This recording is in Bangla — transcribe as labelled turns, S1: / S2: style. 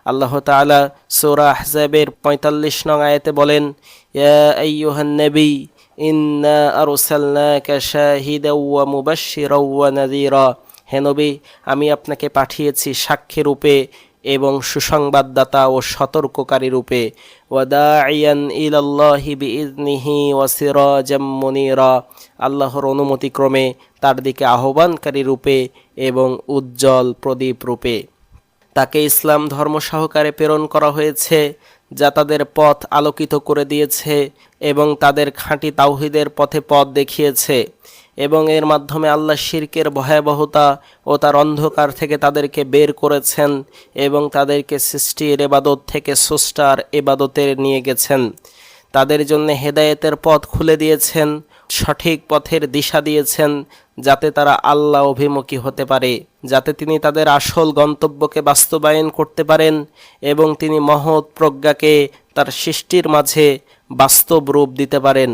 S1: আল্লাহ তাআলা সূরা আহজাবের ৪৫ নং আয়াতে বলেন, ইয়া আইয়ুহান নবী ইন্না আরসালনাকা শাহিদাও ওয়া মুবাশশিরাও ওয়া নাযীরা। হে নবী, আমি আপনাকে পাঠিয়েছি সাক্ষী রূপে এবং সুসংবাদদাতা ও সতর্ককারী রূপে। ওয়া দাঈয়ান ইলাল্লাহি বিইযনিহি ওয়া সিরাজাম মুনীরা, আল্লাহর অনুমতিক্রমে তার দিকে আহ্বানকারী রূপে এবং উজ্জ্বল প্রদীপ রূপে। তাকে ইসলাম ধর্ম সহকারে প্রেরণ করা হয়েছে, যা তাদের পথ আলোকিত করে দিয়েছে এবং তাদের খাঁটি তাওহীদের পথে পথ দেখিয়েছে, এবং এর মাধ্যমে আল্লাহ শিরকের ভয়াবহতা ও তার অন্ধকার থেকে তাদেরকে বের করেছেন এবং তাদেরকে সৃষ্টির ইবাদত থেকে স্রষ্টার ইবাদতে নিয়ে গেছেন। তাদের জন্য হেদায়েতের পথ খুলে দিয়েছেন, সঠিক পথের দিশা দিয়েছেন, যাতে তারা আল্লাহ অভিমুখী হতে পারে, যাতে তিনি তাদের আসল গন্তব্যকে বাস্তবায়ন করতে পারেন এবং তিনি মহৎ প্রজ্ঞাকে তার সৃষ্টির মাঝে বাস্তব রূপ দিতে পারেন।